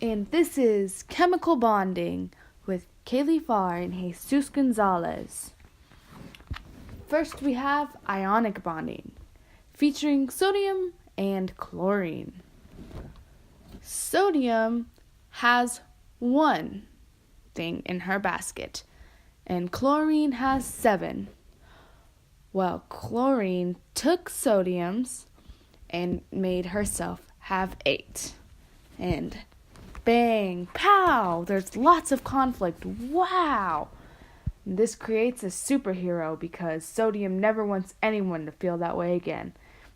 And this is Chemical Bonding with Kaylee Farr and Jesus Gonzalez. First we have ionic bonding, featuring sodium and chlorine. Sodium has one thing in her basket, and chlorine has 7. Well, chlorine took sodium's and made herself have 8. And bang, pow, there's lots of conflict. Wow! This creates a superhero because sodium never wants anyone to feel that way again.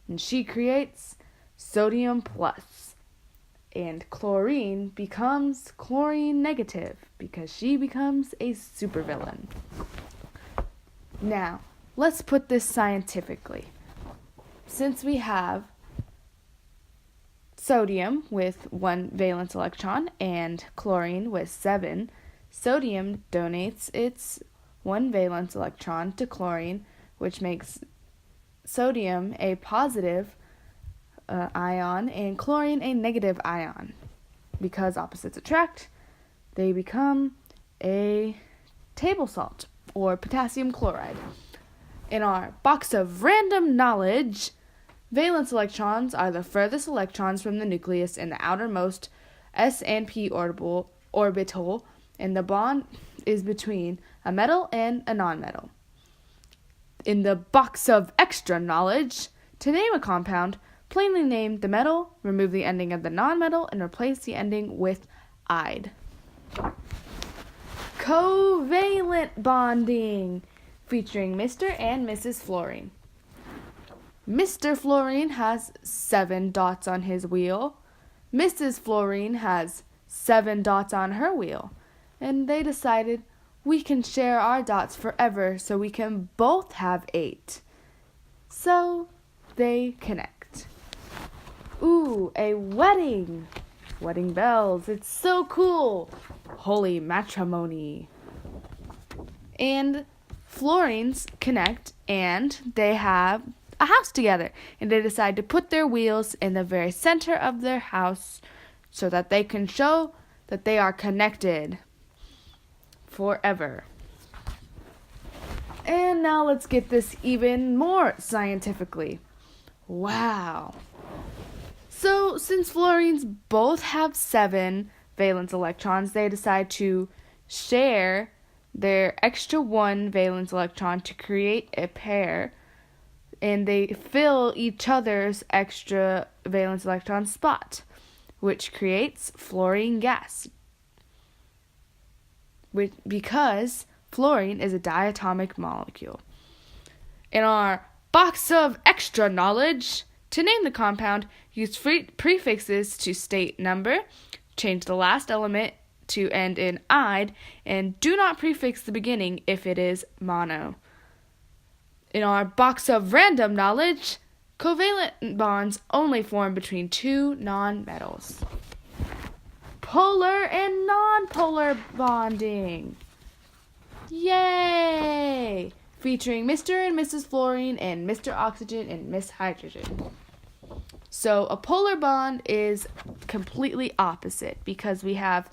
And she creates sodium plus. And chlorine becomes chlorine negative because she becomes a supervillain. Now, let's put this scientifically. Since we have sodium with 1 valence electron and chlorine with 7, sodium donates its 1 valence electron to chlorine, which makes sodium a positive ion and chlorine a negative ion. Because opposites attract, they become a table salt or potassium chloride. In our box of random knowledge, valence electrons are the furthest electrons from the nucleus in the outermost s and p orbital, and the bond is between a metal and a nonmetal. In the box of extra knowledge, to name a compound, plainly name the metal, remove the ending of the nonmetal, and replace the ending with "ide." Covalent bonding, featuring Mr. and Mrs. Fluorine. Mr. Fluorine has 7 dots on his wheel. Mrs. Fluorine has 7 dots on her wheel. And they decided we can share our dots forever so we can both have 8. So they connect. Ooh, a wedding! Wedding bells, it's so cool! Holy matrimony. And fluorines connect and they have a house together, and they decide to put their wheels in the very center of their house so that they can show that they are connected forever. And now let's get this even more scientifically. Wow. So since fluorines both have 7 valence electrons, they decide to share their extra 1 valence electron to create a pair, and they fill each other's extra valence electron spot, which creates fluorine gas. Because fluorine is a diatomic molecule. In our box of extra knowledge, to name the compound, use prefixes to state number, change the last element to end in "ide", and do not prefix the beginning if it is mono. In our box of random knowledge, covalent bonds only form between 2 nonmetals. Polar and nonpolar bonding. Yay! Featuring Mr. and Mrs. Fluorine and Mr. Oxygen and Miss Hydrogen. So a polar bond is completely opposite because we have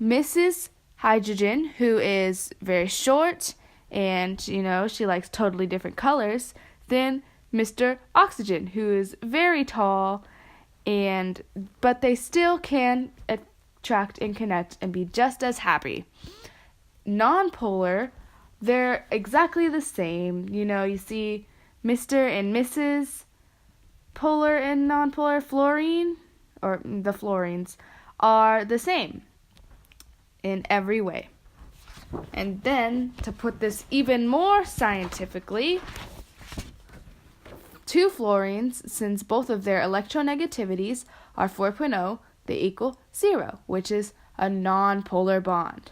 Mrs. Hydrogen, who is very short and, she likes totally different colors, than Mr. Oxygen, who is very tall, but they still can attract and connect and be just as happy. Nonpolar, they're exactly the same. You see Mr. and Mrs. Polar and nonpolar fluorine, or the fluorines, are the same in every way. And then, to put this even more scientifically, 2 fluorines, since both of their electronegativities are 4.0, they equal 0, which is a nonpolar bond.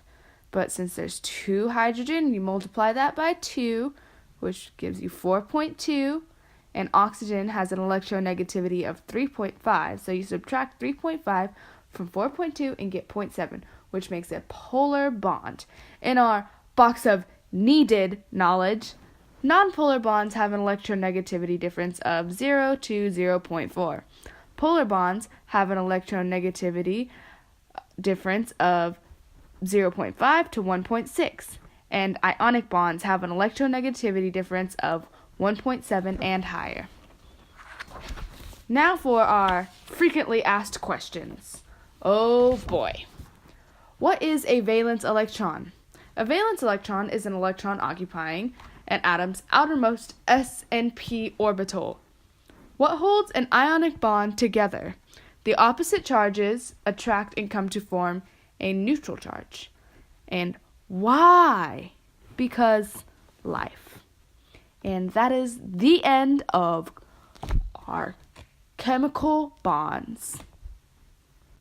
But since there's 2 hydrogen, you multiply that by 2, which gives you 4.2, and oxygen has an electronegativity of 3.5, so you subtract 3.5 from 4.2 and get 0.7, which makes a polar bond. In our box of needed knowledge, nonpolar bonds have an electronegativity difference of 0 to 0.4. Polar bonds have an electronegativity difference of 0.5 to 1.6, and ionic bonds have an electronegativity difference of 1.7 and higher. Now for our frequently asked questions. Oh boy. What is a valence electron? A valence electron is an electron occupying an atom's outermost s and p orbital. What holds an ionic bond together? The opposite charges attract and come to form a neutral charge. And why? Because life. And that is the end of our chemical bonds.